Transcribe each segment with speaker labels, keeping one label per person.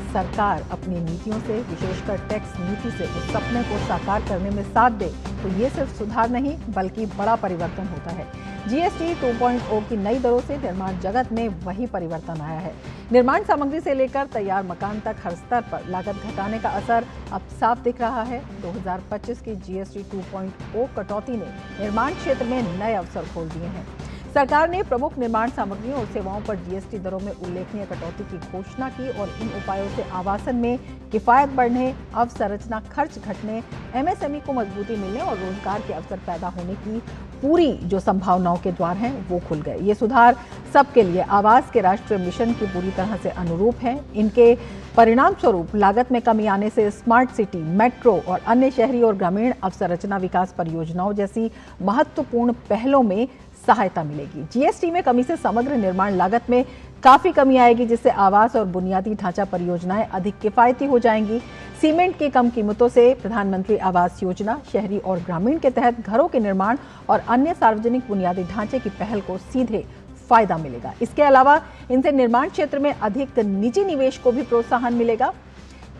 Speaker 1: सरकार अपनी नीतियों से, विशेषकर टैक्स नीति से उस सपने को साकार करने में साथ दे तो ये सिर्फ सुधार नहीं बल्कि बड़ा परिवर्तन होता है। जीएसटी 2.0 की नई दरों से निर्माण जगत में वही परिवर्तन आया है। निर्माण सामग्री से लेकर तैयार मकान तक हर स्तर पर लागत घटाने का असर अब साफ दिख रहा है। 2025 की जीएसटी 2.0 कटौती ने निर्माण क्षेत्र में नए अवसर खोल दिए हैं। सरकार ने प्रमुख निर्माण सामग्रियों और सेवाओं पर जीएसटी दरों में उल्लेखनीय कटौती की घोषणा की और इन उपायों से आवासन में किफायत बढ़ने, अवसंरचना खर्च घटने, एमएसएमई को मजबूती मिलने और रोजगार के अवसर पैदा होने की पूरी जो संभावनाओं के द्वार हैं वो खुल गए। ये सुधार सबके लिए आवास के राष्ट्रीय मिशन की पूरी तरह से अनुरूप हैं। इनके परिणाम स्वरूप लागत में कमी आने से स्मार्ट सिटी, मेट्रो और अन्य शहरी और ग्रामीण अवसंरचना विकास परियोजनाओं जैसी महत्वपूर्ण पहलों में सहायता मिलेगी। जीएसटी में कमी से समग्र निर्माण लागत में काफी कमी आएगी, जिससे आवास और बुनियादी ढांचा परियोजनाएं अधिक किफायती हो जाएंगी। सीमेंट की कम कीमतों से प्रधानमंत्री आवास योजना, शहरी और ग्रामीण के तहत घरों के निर्माण और अन्य सार्वजनिक बुनियादी ढांचे की पहल को सीधे फायदा मिलेगा। इसके अलावा इनसे निर्माण क्षेत्र में अधिक निजी निवेश को भी प्रोत्साहन मिलेगा।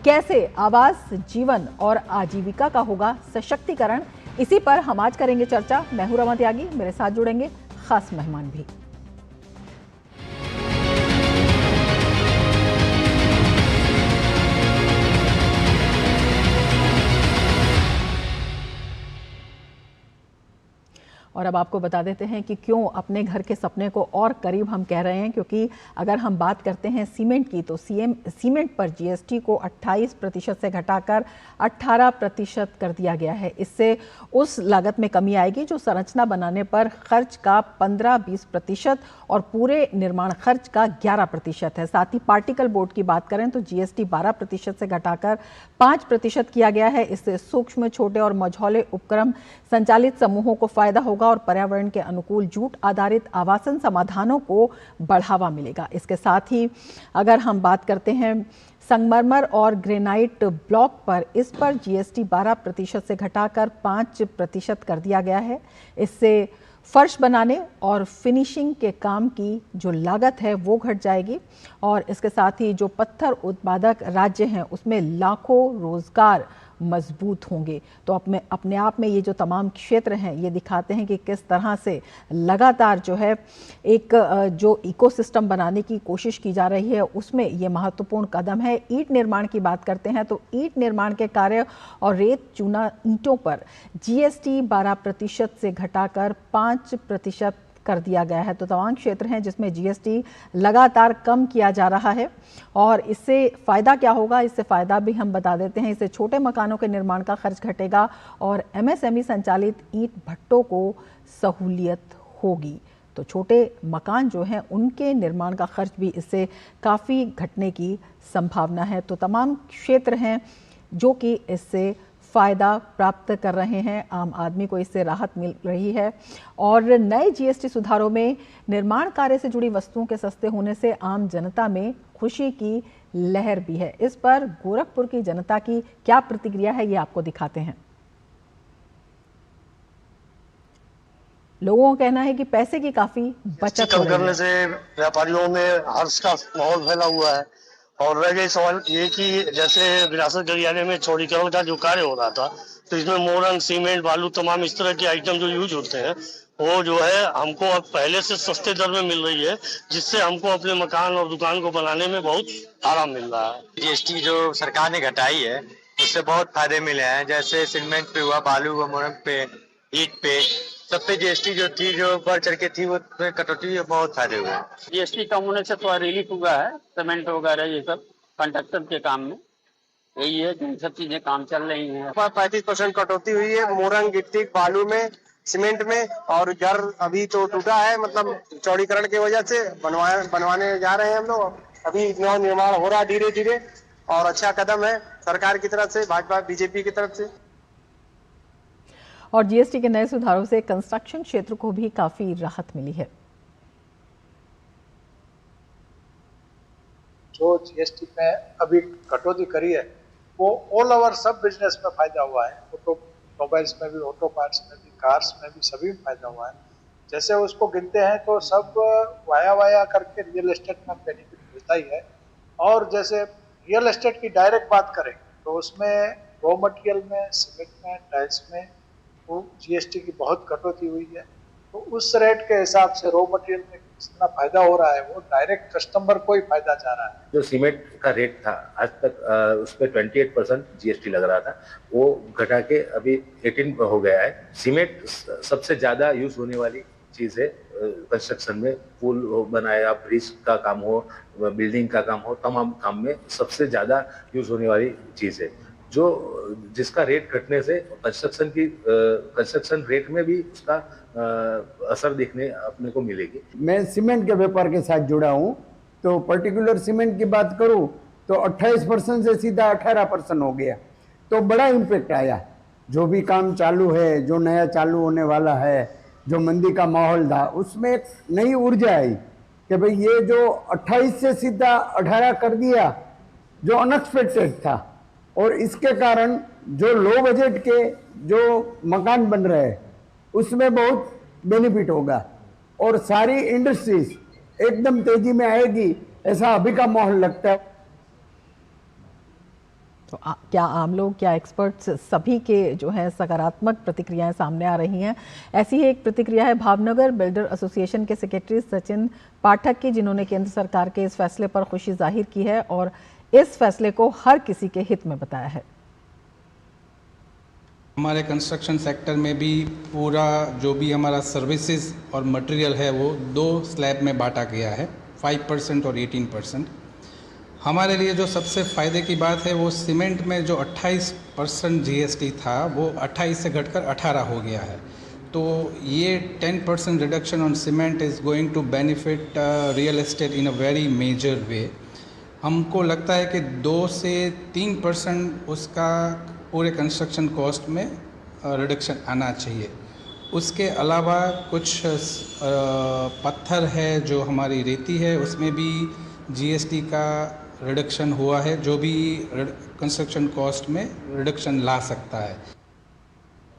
Speaker 1: कैसे आवास, जीवन और आजीविका का होगा सशक्तिकरण, इसी पर हम आज करेंगे चर्चा। मैं हूं रमा त्यागी, मेरे साथ जुड़ेंगे खास मेहमान भी। और अब आपको बता देते हैं कि क्यों अपने घर के सपने को और करीब हम कह रहे हैं, क्योंकि अगर हम बात करते हैं सीमेंट की तो सीमेंट पर जीएसटी को 28% से घटाकर 18% कर दिया गया है। इससे उस लागत में कमी आएगी जो संरचना बनाने पर खर्च का 15-20% और पूरे निर्माण खर्च का 11% है। साथ ही पार्टिकल बोर्ड की बात करें तो जीएसटी 12% से घटाकर 5% किया गया है। इससे सूक्ष्म, छोटे और मझौले उपक्रम संचालित समूहों को फायदा होगा और पर्यावरण के अनुकूल जूट आधारित आवासन समाधानों को बढ़ावा मिलेगा। इसके साथ ही अगर हम बात करते हैं संगमरमर और ग्रेनाइट ब्लॉक पर, इस पर जीएसटी 12% से घटाकर 5% कर दिया गया है। इससे फर्श बनाने और फिनिशिंग के काम की जो लागत है वो घट जाएगी और इसके साथ ही जो पत्थर उत्पादक राज्य हैं उसमें लाखों रोजगार मजबूत होंगे। तो अपने आप में ये जो तमाम क्षेत्र हैं ये दिखाते हैं कि किस तरह से लगातार जो है एक जो इकोसिस्टम बनाने की कोशिश की जा रही है उसमें ये महत्वपूर्ण कदम है। ईंट निर्माण की बात करते हैं तो ईंट निर्माण के कार्य और रेत चूना ईंटों पर जीएसटी 12% से घटाकर 5% कर दिया गया है। तो तमाम क्षेत्र हैं जिसमें जीएसटी लगातार कम किया जा रहा है और इससे फायदा क्या होगा, इससे फायदा भी हम बता देते हैं। इससे छोटे मकानों के निर्माण का खर्च घटेगा और एमएसएमई संचालित ईंट भट्टों को सहूलियत होगी। तो छोटे मकान जो हैं उनके निर्माण का खर्च भी इससे काफ़ी घटने की संभावना है। तो तमाम क्षेत्र हैं जो कि इससे फ़ायदा प्राप्त कर रहे हैं, आम आदमी को इससे राहत मिल रही है। और नए जीएसटी सुधारों में निर्माण कार्य से जुड़ी वस्तुओं के सस्ते होने से आम जनता में खुशी की लहर भी है। इस पर गोरखपुर की जनता की क्या प्रतिक्रिया है ये आपको दिखाते हैं। लोगों का कहना है कि पैसे की काफी बचत हो रही है।
Speaker 2: करने से व्यापारियों में हर्ष का माहौल फैला हुआ है। और रह गई सवाल ये कि जैसे विरासत गलियारे में चौड़ीकरण का जो कार्य हो रहा था तो इसमें मोरंग, सीमेंट, बालू, तमाम इस तरह के आइटम जो यूज होते हैं वो जो है हमको अब पहले से सस्ते दर में मिल रही है, जिससे हमको अपने मकान और दुकान को बनाने में बहुत आराम मिल रहा है।
Speaker 3: जीएसटी जो सरकार ने घटाई है उससे बहुत फायदे मिले हैं। जैसे सीमेंट पे हुआ, बालू हुआ, मोरंग पे, ईंट पे, सब पे जीएसटी जो थी, जो बढ़ चढ़ के थी, वो कटौती बहुत फायदे हुए।
Speaker 4: जीएसटी कम होने से थोड़ा रिलीफ हुआ है। सीमेंट वगैरह ये सब कंस्ट्रक्शन के काम में यही है कि सब चीजें काम चल रही हैं।
Speaker 2: 35% कटौती हुई है मोरंग, गिट्टी, बालू में, सीमेंट में। और घर अभी तो टूटा है, मतलब चौड़ीकरण की वजह से बनवाने जा रहे हैं हम लोग। अभी निर्माण हो रहा है धीरे धीरे और अच्छा कदम है सरकार की तरफ से, भाजपा बीजेपी की तरफ से।
Speaker 1: और जीएसटी के नए सुधारों से कंस्ट्रक्शन क्षेत्र को भी काफी राहत मिली है।
Speaker 5: जो जीएसटी में अभी कटौती करी है वो ऑल ओवर सब बिजनेस में फायदा हुआ है। ऑटोमोबाइल्स में भी, ऑटो पार्ट्स में भी, कार्स में भी, सभी में फायदा हुआ है। जैसे उसको गिनते हैं तो सब वाया करके रियल एस्टेट में बेनिफिट मिलता ही है। और जैसे रियल एस्टेट की डायरेक्ट बात करें तो उसमें रॉ मटेरियल में, सीमेंट में, टाइल्स में वो जीएसटी की बहुत कटौती हुई है। तो उस रेट के हिसाब से रॉ मटेरियल में जितना फायदा हो रहा है वो डायरेक्ट कस्टमर को ही फायदा जा रहा है।
Speaker 6: जो सीमेंट का रेट था आज तक उस पर 28% जीएसटी लग रहा था, वो घटा के अभी 18 हो गया है। सीमेंट सबसे ज्यादा यूज होने वाली चीज है कंस्ट्रक्शन में। पुल बनाया, ब्रिज का काम हो, बिल्डिंग का काम हो, तमाम काम में सबसे ज्यादा यूज होने वाली चीज है, जो जिसका रेट घटने से कंस्ट्रक्शन रेट में भी उसका असर देखने अपने को मिलेगी।
Speaker 7: मैं सीमेंट के व्यापार के साथ जुड़ा हूँ, तो पर्टिकुलर सीमेंट की बात करूँ तो 28% से सीधा 18% हो गया, तो बड़ा इम्पैक्ट आया। जो भी काम चालू है, जो नया चालू होने वाला है, जो मंदी का माहौल था, उसमें एक नई ऊर्जा आई कि भाई ये जो 28 से सीधा 18 कर दिया, जो अनएक्सपेक्टेड था, और इसके कारण जो लो बजट के जो मकान बन रहे हैं उसमें बहुत बेनिफिट होगा और सारी इंडस्ट्रीज एकदम तेजी में आएगी, ऐसा अभी का माहौल लगता है।
Speaker 1: तो क्या आम लोग, क्या एक्सपर्ट्स, सभी के जो है सकारात्मक प्रतिक्रियाएं सामने आ रही हैं। ऐसी ही एक प्रतिक्रिया है भावनगर बिल्डर एसोसिएशन के सेक्रेटरी सचिन पाठक की, जिन्होंने केंद्र सरकार के इस फैसले पर खुशी जाहिर की है और इस फैसले को हर किसी के हित में बताया है।
Speaker 8: हमारे कंस्ट्रक्शन सेक्टर में भी पूरा जो भी हमारा सर्विसेज और मटेरियल है वो 2 स्लैब में बांटा गया है, 5% और 18%। हमारे लिए जो सबसे फ़ायदे की बात है वो सीमेंट में जो 28% जीएसटी था वो 28 से घटकर 18 हो गया है। तो ये 10% reduction on cement is going to benefit real estate in a very major way. हमको लगता है कि 2 से 3% उसका पूरे कंस्ट्रक्शन कॉस्ट में रिडक्शन आना चाहिए। उसके अलावा कुछ पत्थर है, जो हमारी रेती है, उसमें भी जीएसटी का रिडक्शन हुआ है, जो भी कंस्ट्रक्शन कॉस्ट में रिडक्शन ला सकता है।